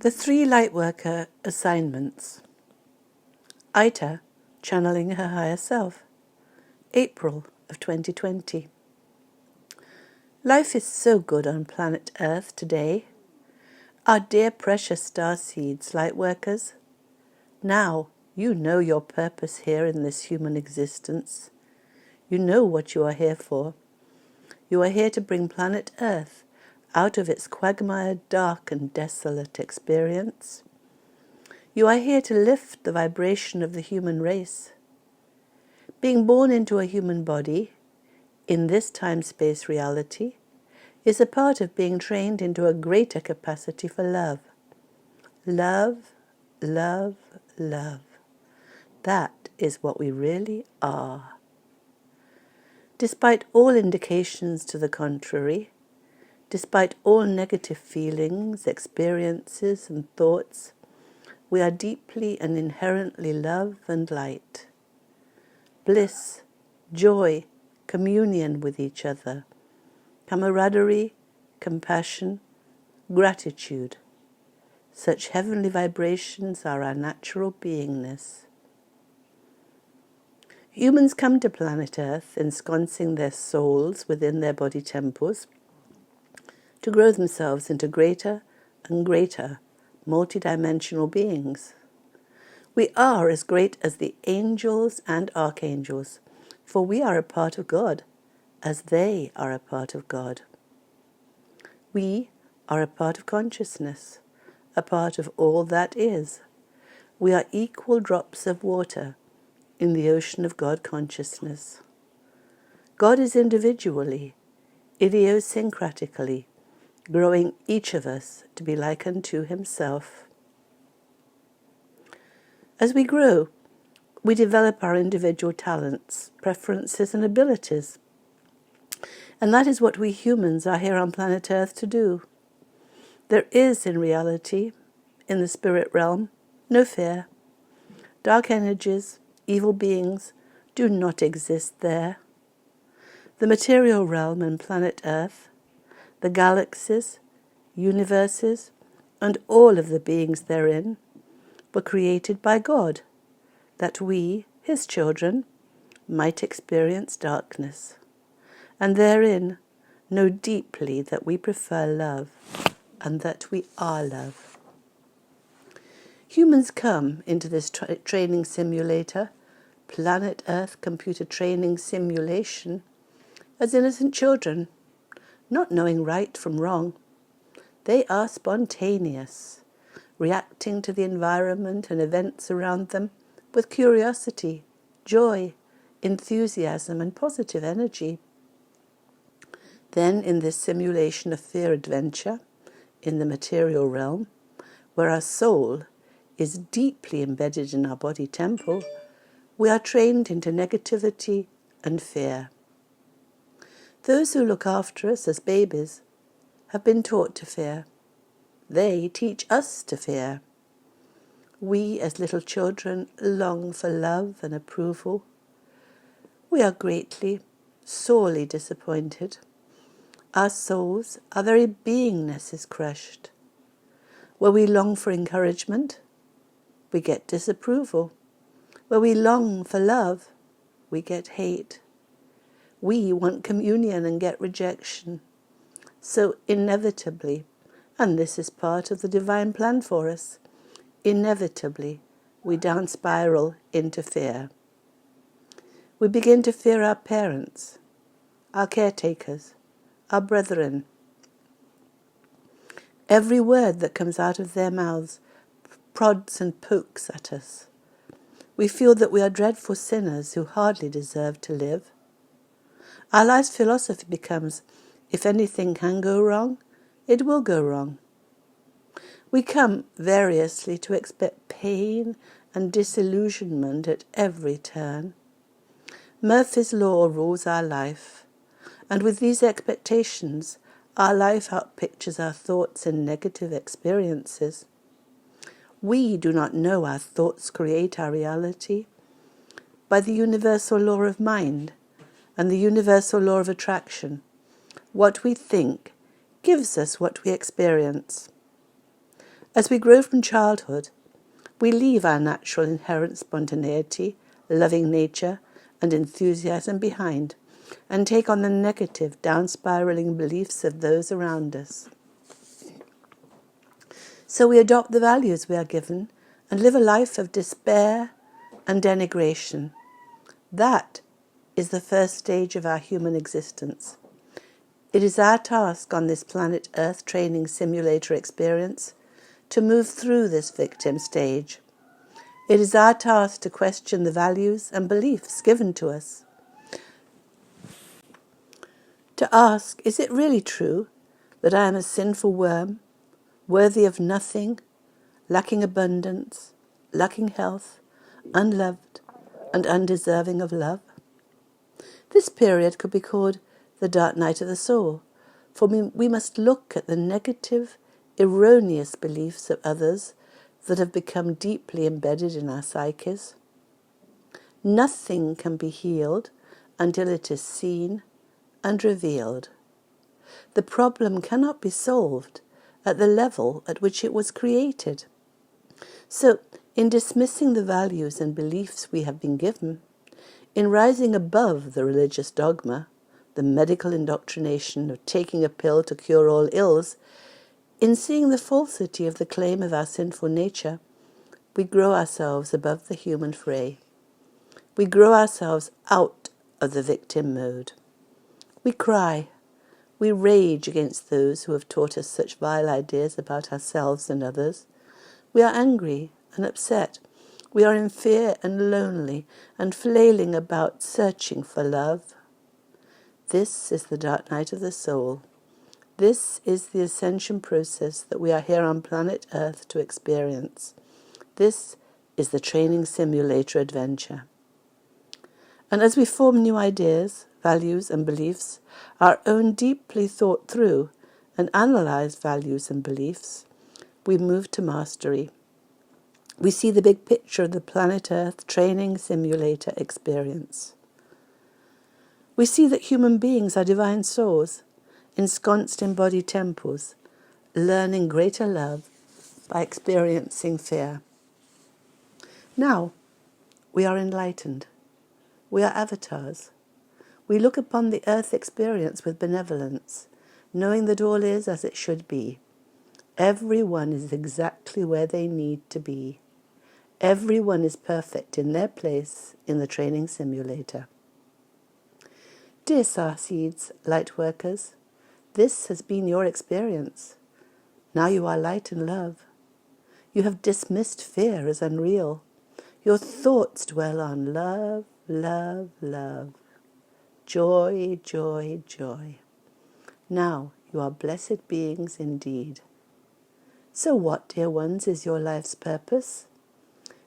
The 3 Lightworker assignments. Aita, channeling her higher self. April of 2020. Life is so good on planet Earth today. Our dear precious star seeds, Lightworkers. Now you know your purpose here in this human existence. You know what you are here for. You are here to bring planet Earth out of its quagmire, dark and desolate experience. You are here to lift the vibration of the human race. Being born into a human body, in this time-space reality, is a part of being trained into a greater capacity for love. Love, love, love. That is what we really are. Despite all indications to the contrary, despite all negative feelings, experiences and thoughts, we are deeply and inherently love and light. Bliss, joy, communion with each other, camaraderie, compassion, gratitude. Such heavenly vibrations are our natural beingness. Humans come to planet Earth ensconcing their souls within their body temples to grow themselves into greater and greater multidimensional beings. We are as great as the angels and archangels, for we are a part of God, as they are a part of God. We are a part of consciousness, a part of all that is. We are equal drops of water in the ocean of God consciousness. God is individually, idiosyncratically, growing each of us to be like unto himself. As we grow, we develop our individual talents, preferences and abilities. And that is what we humans are here on planet Earth to do. There is, in reality, in the spirit realm, no fear. Dark energies, evil beings, do not exist there. The material realm and planet Earth, the galaxies, universes, and all of the beings therein were created by God, that we, his children, might experience darkness, and therein know deeply that we prefer love, and that we are love. Humans come into this training simulator, planet Earth computer training simulation, as innocent children, not knowing right from wrong. They are spontaneous, reacting to the environment and events around them with curiosity, joy, enthusiasm and positive energy. Then in this simulation of fear adventure, in the material realm, where our soul is deeply embedded in our body temple, we are trained into negativity and fear. Those who look after us as babies have been taught to fear. They teach us to fear. We as little children long for love and approval. We are greatly, sorely disappointed. Our souls, our very beingness is crushed. Where we long for encouragement, we get disapproval. Where we long for love, we get hate. We want communion and get rejection. So inevitably, and this is part of the divine plan for us, inevitably we down spiral into fear. We begin to fear our parents, our caretakers, our brethren. Every word that comes out of their mouths prods and pokes at us. We feel that we are dreadful sinners who hardly deserve to live. Our life's philosophy becomes, if anything can go wrong, it will go wrong. We come variously to expect pain and disillusionment at every turn. Murphy's Law rules our life, and with these expectations, our life outpictures our thoughts and negative experiences. We do not know our thoughts create our reality. By the universal law of mind and the universal law of attraction, what we think gives us what we experience. As we grow from childhood, we leave our natural inherent spontaneity, loving nature, and enthusiasm behind, and take on the negative, down-spiraling beliefs of those around us. So we adopt the values we are given and live a life of despair and denigration. That is the first stage of our human existence. It is our task on this planet Earth training simulator experience to move through this victim stage. It is our task to question the values and beliefs given to us. To ask, is it really true that I am a sinful worm, worthy of nothing, lacking abundance, lacking health, unloved, and undeserving of love? This period could be called the dark night of the soul, for we must look at the negative, erroneous beliefs of others that have become deeply embedded in our psyches. Nothing can be healed until it is seen and revealed. The problem cannot be solved at the level at which it was created. So, in dismissing the values and beliefs we have been given, in rising above the religious dogma, the medical indoctrination of taking a pill to cure all ills, in seeing the falsity of the claim of our sinful nature, we grow ourselves above the human fray. We grow ourselves out of the victim mode. We cry. We rage against those who have taught us such vile ideas about ourselves and others. We are angry and upset. We are in fear and lonely and flailing about searching for love. This is the dark night of the soul. This is the ascension process that we are here on planet Earth to experience. This is the training simulator adventure. And as we form new ideas, values and beliefs, our own deeply thought through and analysed values and beliefs, we move to mastery. We see the big picture of the planet Earth training simulator experience. We see that human beings are divine souls, ensconced in body temples, learning greater love by experiencing fear. Now, we are enlightened. We are avatars. We look upon the earth experience with benevolence, knowing that all is as it should be. Everyone is exactly where they need to be. Everyone is perfect in their place in the training simulator. Dear Starseeds, Lightworkers, this has been your experience. Now you are light and love. You have dismissed fear as unreal. Your thoughts dwell on love, love, love. Joy, joy, joy. Now you are blessed beings indeed. So what, dear ones, is your life's purpose?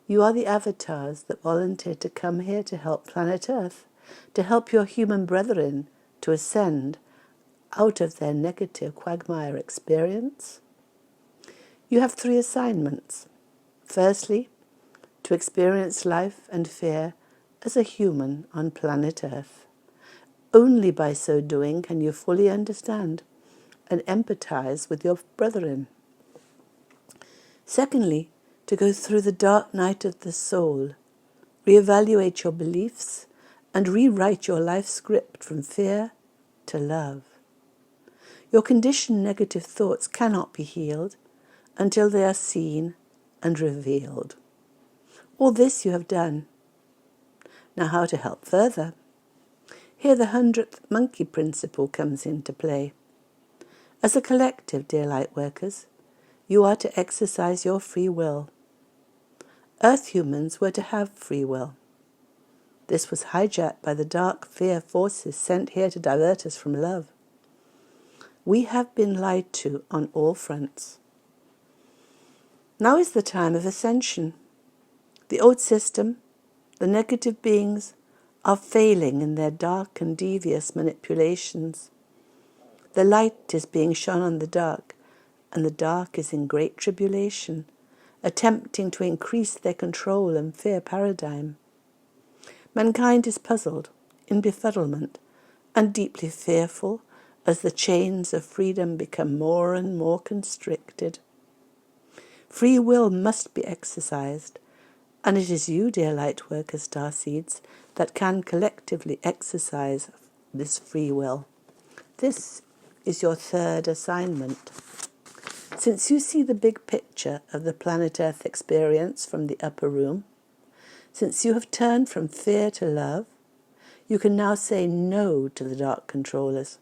You are the avatars that volunteered to come here to help planet Earth, to help your human brethren to ascend out of their negative quagmire experience. You have 3 assignments. Firstly, to experience life and fear as a human on planet Earth. Only by so doing can you fully understand and empathize with your brethren. Secondly, to go through the dark night of the soul, reevaluate your beliefs and rewrite your life script from fear to love. Your conditioned negative thoughts cannot be healed until they are seen and revealed. All this you have done. Now how to help further? Here the 100th monkey principle comes into play. As a collective, dear Lightworkers, you are to exercise your free will. Earth humans were to have free will. This was hijacked by the dark fear forces sent here to divert us from love. We have been lied to on all fronts. Now is the time of ascension. The old system, the negative beings, are failing in their dark and devious manipulations. The light is being shone on the dark, and the dark is in great tribulation, attempting to increase their control and fear paradigm. Mankind is puzzled, in befuddlement, and deeply fearful as the chains of freedom become more and more constricted. Free will must be exercised, and it is you, dear Lightworkers, starseeds, that can collectively exercise this free will. This is your third assignment. Since you see the big picture of the planet Earth experience from the upper room, since you have turned from fear to love, you can now say no to the dark controllers.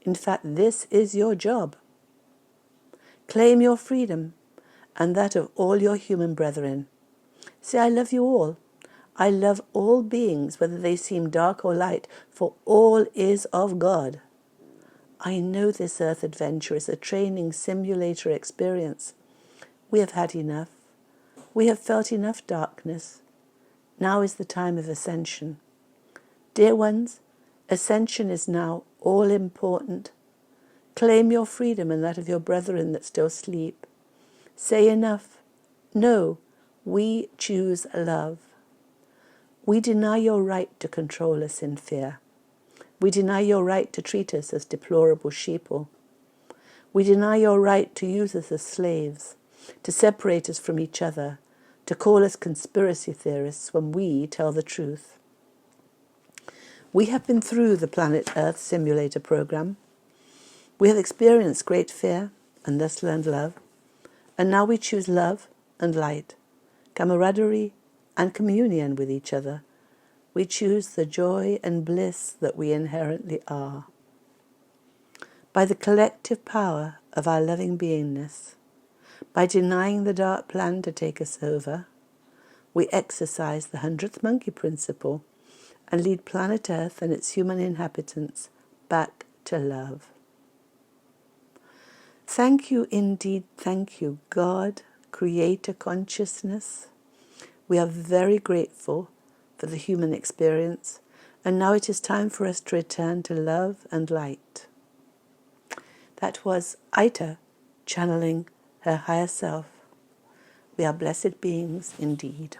In fact, this is your job. Claim your freedom and that of all your human brethren. Say, I love you all. I love all beings, whether they seem dark or light, for all is of God. I know this earth adventure is a training simulator experience. We have had enough. We have felt enough darkness. Now is the time of ascension. Dear ones, ascension is now all important. Claim your freedom and that of your brethren that still sleep. Say enough. No, we choose love. We deny your right to control us in fear. We deny your right to treat us as deplorable sheeple. We deny your right to use us as slaves, to separate us from each other, to call us conspiracy theorists when we tell the truth. We have been through the Planet Earth simulator program. We have experienced great fear and thus learned love. And now we choose love and light, camaraderie and communion with each other. We choose the joy and bliss that we inherently are. By the collective power of our loving beingness, by denying the dark plan to take us over, we exercise the 100th monkey principle and lead planet Earth and its human inhabitants back to love. Thank you, indeed, thank you, God, Creator Consciousness. We are very grateful for the human experience, and now it is time for us to return to love and light. That was Aita channeling her higher self. We are blessed beings indeed.